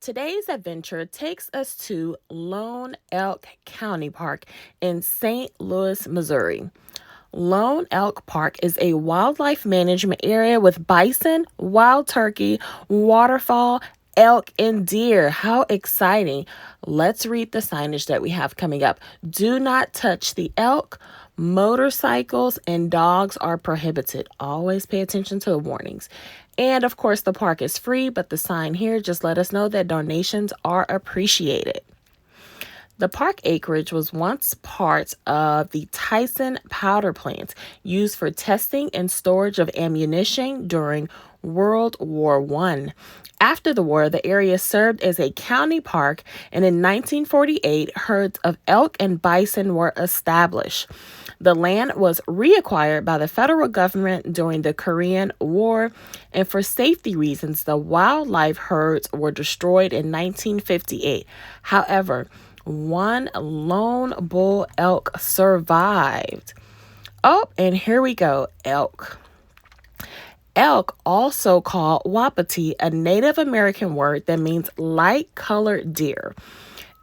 Today's adventure takes us to Lone Elk County Park in St. Louis, Missouri. Lone Elk Park is a wildlife management area with bison, wild turkey, waterfowl, elk, and deer. How exciting! Let's read the signage that we have coming up. Do not touch the elk. Motorcycles and dogs are prohibited. Always pay attention to the warnings. And of course, the park is free, but the sign here just let us know that donations are appreciated. The park acreage was once part of the Tyson powder plant used for testing and storage of ammunition during World War I. After the war, the area served as a county park, and in 1948, herds of elk and bison were established. The land was reacquired by the federal government during the Korean War, and for safety reasons, the wildlife herds were destroyed in 1958. However, one lone bull elk survived. Oh, and here we go, elk. Elk, also called wapiti, a Native American word that means light-colored deer.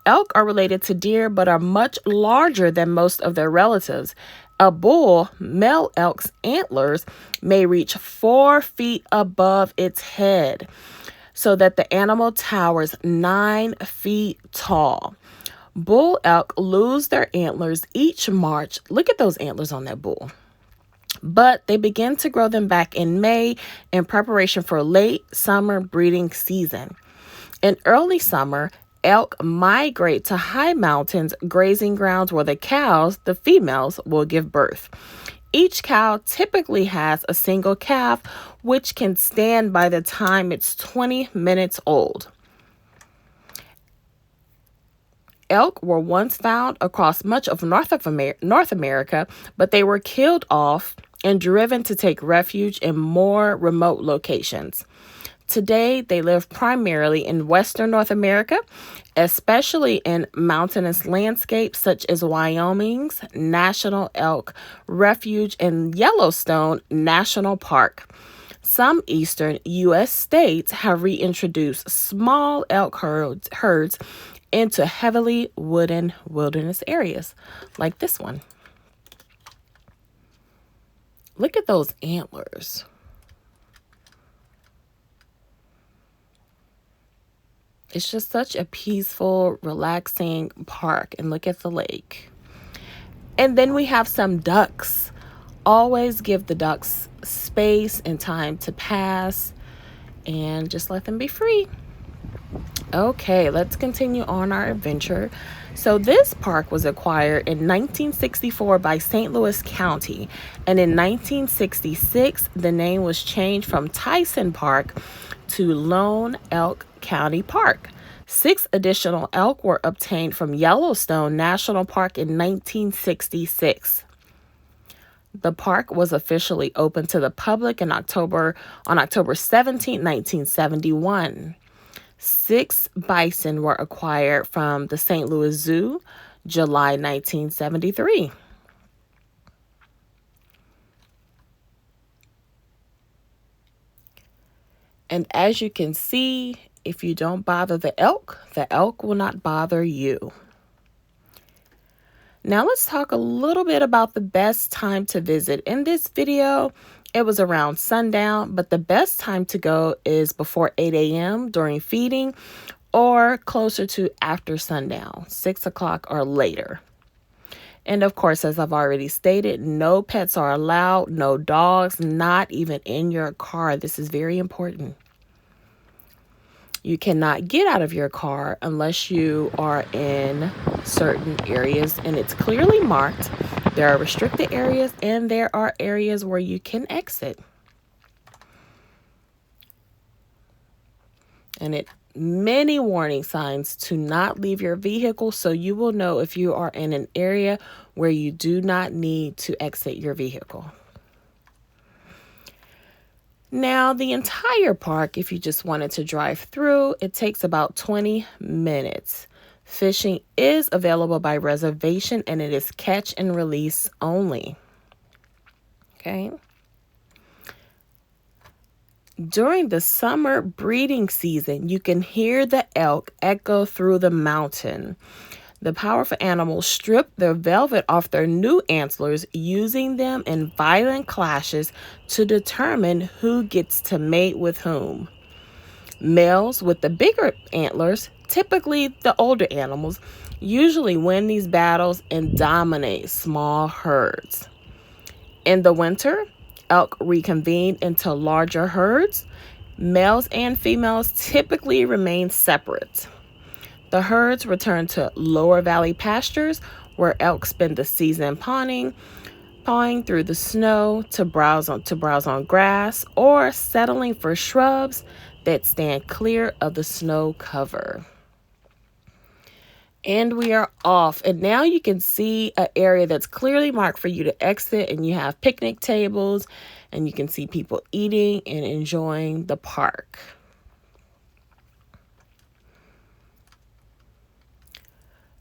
Elk are related to deer but are much larger than most of their relatives. A bull, male elk's antlers may reach 4 feet above its head, so that the animal towers 9 feet tall. Bull elk lose their antlers each March. Look at those antlers on that bull. But they begin to grow them back in May in preparation for late summer breeding season. In early summer, elk migrate to high mountains grazing grounds where the cows, the females, will give birth. Each cow typically has a single calf, which can stand by the time it's 20 minutes old. Elk were once found across much of North America, but they were killed off and driven to take refuge in more remote locations. Today, they live primarily in Western North America, especially in mountainous landscapes such as Wyoming's National Elk Refuge and Yellowstone National Park. Some eastern U.S. states have reintroduced small elk herds into heavily wooded wilderness areas, like this one. Look at those antlers. It's just such a peaceful, relaxing park. And look at the lake. And then we have some ducks. Always give the ducks space and time to pass and just let them be free. Okay, let's continue on our adventure. So this park was acquired in 1964 by St. Louis County, and in 1966 the name was changed from Tyson Park to Lone Elk County Park. 6 additional elk were obtained from Yellowstone National Park in 1966. The park was officially open to the public on October 17, 1971. 6 bison were acquired from the St. Louis Zoo, July 1973. And as you can see, if you don't bother the elk will not bother you. Now let's talk a little bit about the best time to visit. In this video, it was around sundown, but the best time to go is before 8 a.m. during feeding or closer to after sundown, 6 o'clock or later. And of course, as I've already stated, no pets are allowed, no dogs, not even in your car. This is very important. You cannot get out of your car unless you are in certain areas and it's clearly marked. There are restricted areas and there are areas where you can exit. And many warning signs to not leave your vehicle, so you will know if you are in an area where you do not need to exit your vehicle. Now, the entire park, if you just wanted to drive through, it takes about 20 minutes. Fishing is available by reservation and it is catch and release only. Okay. During the summer breeding season, you can hear the elk echo through the mountain. The powerful animals strip their velvet off their new antlers, using them in violent clashes to determine who gets to mate with whom. Males with the bigger antlers, typically the older animals, usually win these battles and dominate small herds. In the winter, elk reconvene into larger herds. Males and females typically remain separate. The herds return to lower valley pastures where elk spend the season pawing through the snow to browse on grass, or settling for shrubs that stand clear of the snow cover. And we are off. And now you can see an area that's clearly marked for you to exit, and you have picnic tables, and you can see people eating and enjoying the park.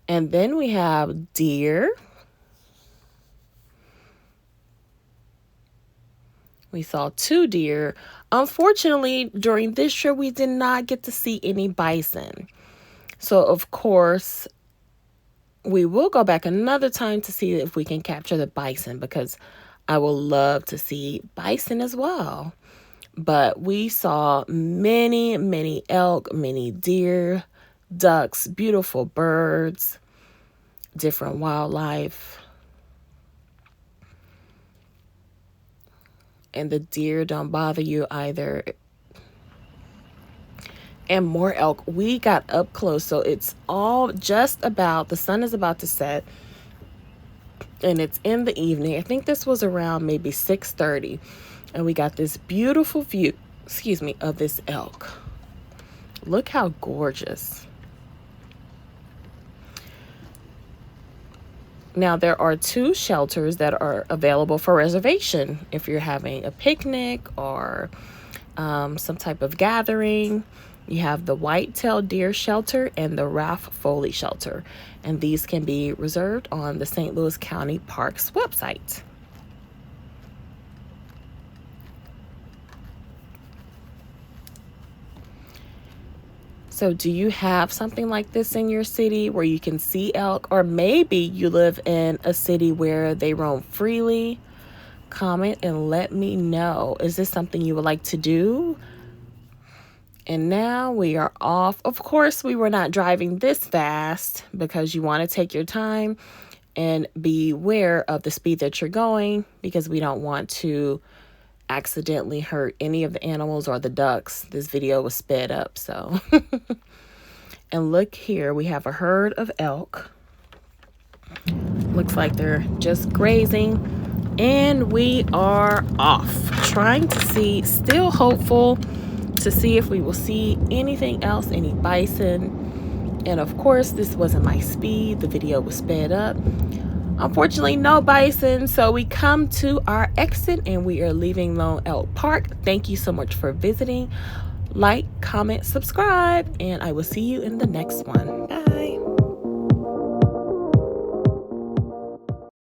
And then we have deer. We saw 2 deer. Unfortunately, during this trip, we did not get to see any bison. So, of course, we will go back another time to see if we can capture the bison, because I will love to see bison as well. But we saw many, many elk, many deer, ducks, beautiful birds, different wildlife. And the deer don't bother you either. And more elk. We got up close, so it's all just about, the sun is about to set, and it's in the evening. I think this was around maybe 6:30, and we got this beautiful view, of this elk. Look how gorgeous. Now, there are 2 shelters that are available for reservation if you're having a picnic or some type of gathering. You have the white-tailed deer shelter and the Ralph Foley shelter, and these can be reserved on the St. Louis County Parks website. So do you have something like this in your city where you can see elk, or maybe you live in a city where they roam freely? Comment and let me know. Is this something you would like to do? And now we are off. Of course, we were not driving this fast because you want to take your time and be aware of the speed that you're going, because we don't want to accidentally hurt any of the animals or the ducks. This video was sped up, so. And look here, we have a herd of elk. Looks like they're just grazing. And we are off, trying to see, still hopeful to see if we will see anything else, any bison. And of course, this wasn't my speed. The video was sped up. Unfortunately, no bison. So we come to our exit and we are leaving Lone Elk Park. Thank you so much for visiting. Like, comment, subscribe, and I will see you in the next one. Bye.